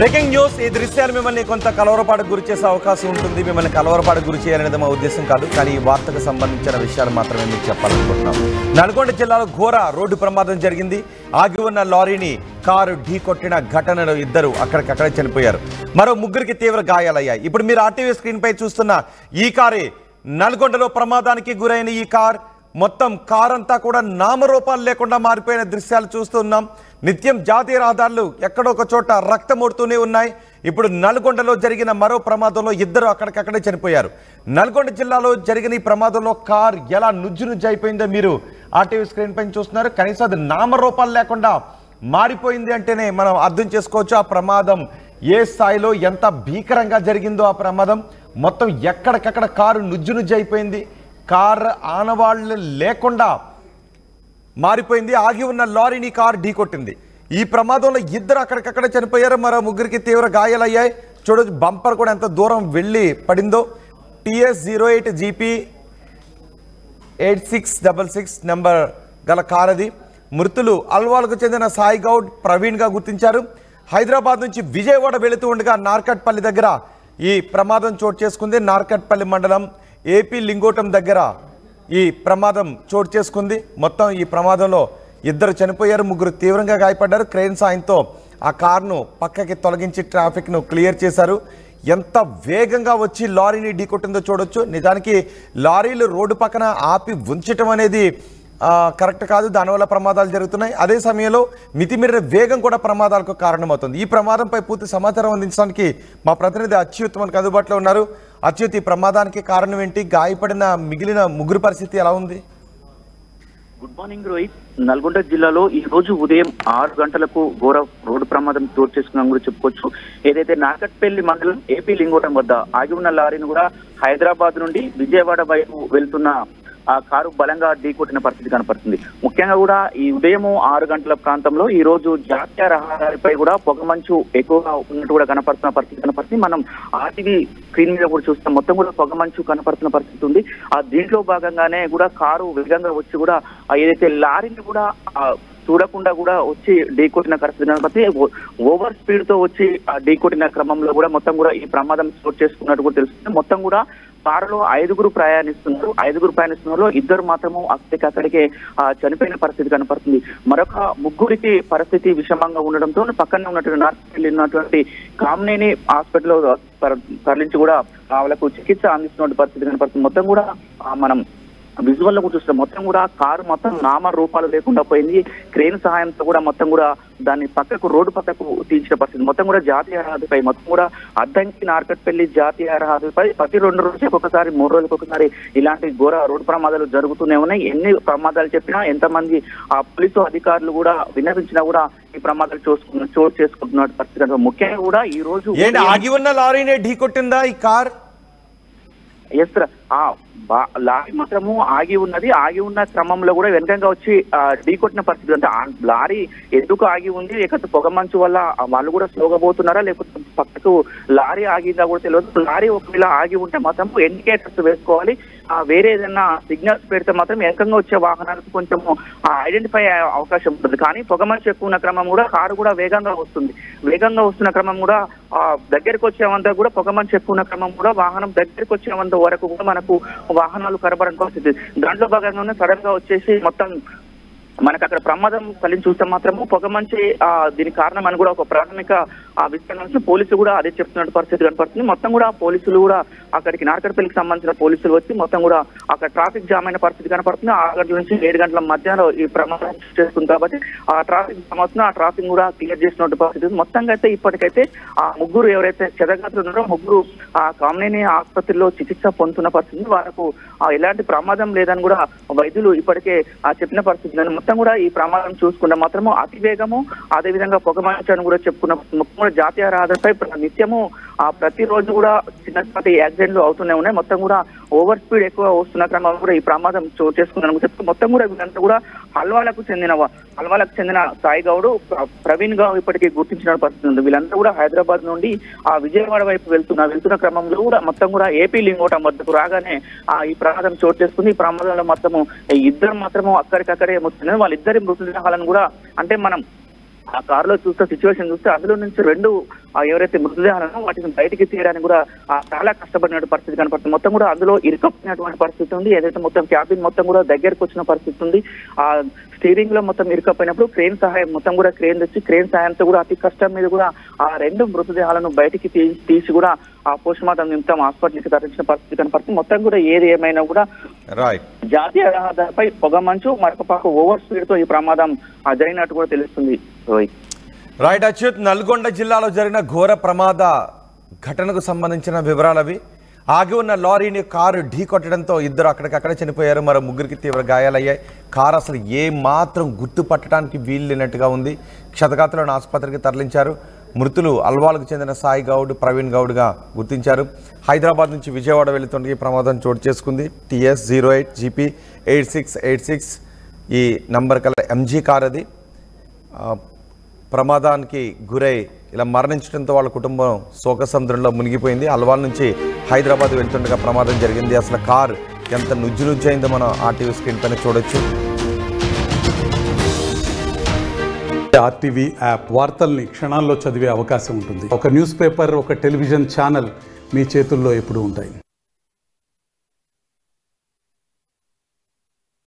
Breaking news. ఈ దృశ్యాలు మిమ్మల్ని కొంత కలవరపాటుకు గురి చేసే అవకాశం ఉంటుంది. మిమ్మల్ని కలవరపాటుకు గురి చేయాలనేది మా ఉద్దేశం కాదు, కానీ ఈ వార్తకు సంబంధించిన విషయాలు మాత్రమే మీకు చెప్పాలనుకుంటున్నాం. నల్గొండ జిల్లాలో ఘోర రోడ్డు ప్రమాదం జరిగింది. ఆగి ఉన్న లారీని కారు ఢీ కొట్టిన ఘటనలో ఇద్దరు అక్కడికక్కడే చనిపోయారు. మరో ముగ్గురికి తీవ్ర గాయాలయ్యాయి. ఇప్పుడు మీరు ఆర్టీవీ స్క్రీన్ పై చూస్తున్న ఈ కారే నల్గొండలో ప్రమాదానికి గురైన ఈ కార్. మొత్తం కారంతా కూడా నామరూపాలు లేకుండా మారిపోయిన దృశ్యాలు చూస్తున్నాం. నిత్యం జాతీయ రహదారులు ఎక్కడొక చోట రక్తమూడుతూనే ఉన్నాయి. ఇప్పుడు నల్గొండలో జరిగిన మరో ప్రమాదంలో ఇద్దరు అక్కడికక్కడే చనిపోయారు. నల్గొండ జిల్లాలో జరిగిన ఈ ప్రమాదంలో కార్ ఎలా నుజ్జు అయిపోయిందో మీరు ఆర్టీవీ స్క్రీన్ పైన చూస్తున్నారు. కనీసం అది నామరూపాలు లేకుండా మారిపోయింది అంటేనే మనం అర్థం చేసుకోవచ్చు ఆ ప్రమాదం ఏ స్థాయిలో ఎంత భీకరంగా జరిగిందో. ఆ ప్రమాదం మొత్తం ఎక్కడికక్కడ కారు నుజ్జు అయిపోయింది. కార్ ఆనవాళ్ళు లేకుండా మారిపోయింది. ఆగి ఉన్న లారీని కారు ఢీకొట్టింది. ఈ ప్రమాదంలో ఇద్దరు అక్కడికక్కడ చనిపోయారు. మరో ముగ్గురికి తీవ్ర గాయాలయ్యాయి. చూడొచ్చు బంపర్ కూడా ఎంత దూరం వెళ్ళి పడిందో. TS08 GP 8666 నెంబర్ గల కార్ అది. మృతులు అల్వాల్కు చెందిన సాయి గౌడ్, ప్రవీణ్గా గుర్తించారు. హైదరాబాద్ నుంచి విజయవాడ వెళుతూ ఉండగా నార్కట్పల్లి దగ్గర ఈ ప్రమాదం చోటు చేసుకుంది. నార్కట్పల్లి మండలం AP లింగోటం దగ్గర ఈ ప్రమాదం చోటు చేసుకుంది. మొత్తం ఈ ప్రమాదంలో ఇద్దరు చనిపోయారు, ముగ్గురు తీవ్రంగా గాయపడ్డారు. క్రేన్ సాయంతో ఆ కారును పక్కకి తొలగించి ట్రాఫిక్ను క్లియర్ చేశారు. ఎంత వేగంగా వచ్చి లారీని ఢీకొట్టిందో చూడొచ్చు. నిజానికి లారీలు రోడ్డు పక్కన ఆపి ఉంచటం అనేది కరెక్ట్ కాదు, దానివల్ల ప్రమాదాలు జరుగుతున్నాయి. అదే సమయంలో మితిమీరిన వేగం కూడా ప్రమాదాలకు కారణమవుతుంది. ఈ ప్రమాదంపై పూర్తి సమాచారం అందించడానికి మా ప్రతినిధి అచ్యుత్ మనకు అందుబాటులో ఉన్నారు. అచ్యుత్, ఈ ప్రమాదానికి కారణం ఏంటి? గాయపడిన మిగిలిన ముగ్గురు పరిస్థితి ఎలా ఉంది? Good morning Rohit. నల్గొండ జిల్లాలో ఈ రోజు ఉదయం 6 గంటలకు ఘోర రోడ్డు ప్రమాదం చోటు చేసుకున్నాం కూడా చెప్పుకోవచ్చు. ఏదైతే నార్కట్పల్లి మండలం AP లింగోటం వద్ద ఆగి ఉన్న లారీని కూడా హైదరాబాద్ నుండి విజయవాడ వైపు వెళ్తున్న ఆ కారు బలంగా ఢీకొట్టిన పరిస్థితి కనపడుతుంది. ముఖ్యంగా కూడా ఈ ఉదయం 6 గంటల ప్రాంతంలో ఈ రోజు జాతీయ రహదారిపై కూడా పొగమంచు ఎక్కువగా ఉన్నట్టు కూడా కనపడుతున్న పరిస్థితి కనపడుతుంది. మనం ఆర్టీవీ స్క్రీన్ మీద కూడా చూస్తాం, మొత్తం కూడా పొగమంచు కనపడుతున్న పరిస్థితి ఉంది. దీంట్లో భాగంగానే కూడా కారు వేగంగా వచ్చి కూడా ఏదైతే లారీని కూడా చూడకుండా కూడా వచ్చి ఢీకొట్టిన పరిస్థితి కనపడుతుంది. ఓవర్ స్పీడ్ తో వచ్చి ఢీకొట్టిన క్రమంలో కూడా మొత్తం కూడా ఈ ప్రమాదం చోటు చేసుకున్నట్టు కూడా తెలుస్తుంది. మొత్తం కూడా కారులో 5గురు ప్రయాణిస్తున్నారు. 5గురు ప్రయాణిస్తున్నారు, ఇద్దరు మాత్రము అక్కడికే చనిపోయిన పరిస్థితి కనపడుతుంది. మరొక ముగ్గురికి పరిస్థితి విషమంగా ఉండడంతో పక్కనే ఉన్నటువంటి నార్కట్పల్లి ఉన్నటువంటి కామినేని హాస్పిటల్లో తరలించి కూడా వాళ్ళకు చికిత్స అందిస్తున్న పరిస్థితి కనపడుతుంది. మొత్తం కూడా మనం విజువల్ లో కూడా చూస్తాం, మొత్తం కూడా కారు మొత్తం నామ రూపాలు లేకుండా పోయింది. క్రేన్ సహాయంతో కూడా మొత్తం కూడా దాన్ని పక్కకు రోడ్డు పక్కకు తీర్చిన పరిస్థితి. మొత్తం కూడా జాతీయ రహదారిపై మొత్తం కూడా అద్దంకి నార్కట్పల్లి జాతీయ రహదారిపై ప్రతి 2 రోజులకు ఒకసారి 3 రోజులకు ఒకసారి ఇలాంటి ఘోర రోడ్డు ప్రమాదాలు జరుగుతూనే ఉన్నాయి. ఎన్ని ప్రమాదాలు చెప్పినా, ఎంతమంది పోలీసు అధికారులు కూడా విన్నవించినా కూడా ఈ ప్రమాదాలు చోటు చేసుకుంటున్న పరిస్థితి. ముఖ్యంగా కూడా ఈ రోజు ఆగి ఉన్న లారీనే ఢీకొట్టిందా ఈ కార్? ఎస్, లారీ మాత్రము ఆగి ఉన్నది. ఆగి ఉన్న క్రమంలో కూడా వెనకంగా వచ్చి ఢీకొట్టిన పరిస్థితి. అంటే లారీ ఎందుకు ఆగి ఉంది, లేకపోతే పొగమంచు వల్ల వాళ్ళు కూడా స్లోగా పోతున్నారా, లేకపోతే పక్కకు లారీ ఆగిందా కూడా తెలియదు. లారీ ఒకవేళ ఆగి ఉంటే మాత్రం ఇండికేటర్స్ వేసుకోవాలి. వేరే ఏదైనా సిగ్నల్స్ పెడితే మాత్రం వెనకంగా వచ్చే వాహనాలకు కొంచెం ఐడెంటిఫై అయ్యే అవకాశం ఉంటుంది. కానీ పొగమంచు ఎక్కువ ఉన్న క్రమం కూడా కారు కూడా వేగంగా వస్తుంది. వేగంగా వస్తున్న క్రమం కూడా దగ్గరికి వచ్చేవంతా కూడా పొగమంచు ఎక్కువ ఉన్న క్రమం కూడా వాహనం దగ్గరికి వచ్చేవంత వరకు కూడా మనకు వాహనాలు కనబడని పరిస్థితి. దాంట్లో భాగంగానే సడన్ గా వచ్చేసి మొత్తం మనకు అక్కడ ప్రమాదం కలిసి చూస్తే మాత్రము పొగమంచి దీనికి కారణం అని కూడా ఒక ప్రాథమిక విచారణ నుంచి పోలీసులు కూడా అదే చెప్తున్న పరిస్థితి కనపడుతుంది. మొత్తం కూడా పోలీసులు కూడా అక్కడికి నార్కట్పల్లికి సంబంధించిన పోలీసులు వచ్చి మొత్తం కూడా అక్కడ ట్రాఫిక్ జామ్ అయిన పరిస్థితి కనపడుతుంది. 6 గంటల నుంచి 7 గంటల మధ్యలో ఈ ప్రమాదం చేస్తుంది కాబట్టి ఆ ట్రాఫిక్ జామ్ అవుతుంది. ఆ ట్రాఫిక్ కూడా క్లియర్ చేసిన పరిస్థితి. మొత్తంగా అయితే ఇప్పటికైతే ఆ ముగ్గురు ఎవరైతే చెదగాతులు ఉన్నారో ముగ్గురు కామినేని ఆసుపత్రిలో చికిత్స పొందుతున్న పరిస్థితి. వాళ్ళకు ఎలాంటి ప్రమాదం లేదని కూడా వైద్యులు ఇప్పటికే చెప్పిన పరిస్థితి. మొత్తం కూడా ఈ ప్రమాదం చూసుకుంటే మాత్రము అతివేగము, అదేవిధంగా పొగమంచు అని కూడా చెప్పుకున్న మొత్తం కూడా జాతీయ రహదారిపై నిత్యము ప్రతిరోజు కూడా చిన్నపాటి యాక్సిడెంట్లు అవుతూనే ఉన్నాయి. మొత్తం కూడా ఓవర్ స్పీడ్ ఎక్కువ వస్తున్న క్రమంలో కూడా ఈ ప్రమాదం చోటు చేసుకుందని చెప్తూ మొత్తం కూడా వీళ్ళంతా కూడా హల్వాలకు చెందిన సాయి గౌడ్, ప్రవీణ్ గా ఇప్పటికీ గుర్తించిన పరిస్థితి ఉంది. వీళ్ళంతా కూడా హైదరాబాద్ నుండి విజయవాడ వైపు వెళ్తున్న క్రమంలో కూడా మొత్తం కూడా AP లింగోటం వద్దకు రాగానే ఈ ప్రమాదం చోటు చేసుకుంది. ఈ ప్రమాదంలో మొత్తము ఇద్దరు మాత్రము అక్కడికక్కడే మృతి. వాళ్ళిద్దరి మృతదేహాలను కూడా అంటే మనం ఆ కారులో చూస్తే సిచ్యువేషన్ చూస్తే అందులో నుంచి 2 ఎవరైతే మృతదేహాలను వాటిని బయటికి తీయడానికి కూడా చాలా కష్టపడిన పరిస్థితి కనపడుతుంది. మొత్తం కూడా అందులో ఇరుకపోయినటువంటి పరిస్థితి ఉంది. ఏదైతే మొత్తం క్యాబిన్ మొత్తం కూడా దగ్గరకు వచ్చిన పరిస్థితి ఉంది. ఆ స్టీరింగ్ లో మొత్తం ఇరుకపోయినప్పుడు క్రేన్ సహాయం మొత్తం కూడా క్రేన్ తెచ్చి క్రేన్ సహాయంతో కూడా అతి కష్టం మీద కూడా ఆ 2 మృతదేహాలను బయటికి తీసి కూడా ఆ పోస్ట్ మార్టం నిమిత్తం హాస్పిటల్కి తరలించిన పరిస్థితి కనపడుతుంది. మొత్తం కూడా ఏది ఏమైనా కూడా జాతీయ రహదారిపై పొగమంచు మరొక పక్క ఓవర్ స్పీడ్ తో ఈ ప్రమాదం జరిగినట్టు కూడా తెలుస్తుంది. రైట్ అచ్యుత్, నల్గొండ జిల్లాలో జరిగిన ఘోర ప్రమాద ఘటనకు సంబంధించిన వివరాలవి. ఆగి ఉన్న లారీని కారు ఢీ కొట్టడంతో 2 అక్కడికక్కడ చనిపోయారు. మరో 3కి తీవ్ర గాయాలయ్యాయి. కారు అసలు ఏ మాత్రం గుర్తుపట్టడానికి వీల్లేనట్టుగా ఉంది. క్షతగాతులను ఆసుపత్రికి తరలించారు. మృతులు అల్వాల్కు చెందిన సాయి గౌడ్, ప్రవీణ్ గౌడ్గా గుర్తించారు. హైదరాబాద్ నుంచి విజయవాడ వెళుతుండగా ప్రమాదం చోటు చేసుకుంది. TS08 GP 8686 ఈ నంబర్ కల MG కార్ అది. ప్రమాదానికి గురై ఇలా మరణించడంతో వాళ్ళ కుటుంబం శోకసముద్రంలో మునిగిపోయింది. అల్వాల్ నుంచి హైదరాబాద్ వెళ్తుండగా ప్రమాదం జరిగింది. అసలు కార్ ఎంత నుజ్జునుజ్జైందో మనం RTV స్క్రీన్ పైన చూడొచ్చు. RTV యాప్ వార్తల్ని క్షణాల్లో చదివే అవకాశం ఉంటుంది. ఒక న్యూస్ పేపర్, ఒక టెలివిజన్ ఛానల్ మీ చేతుల్లో ఎప్పుడూ ఉంటాయి.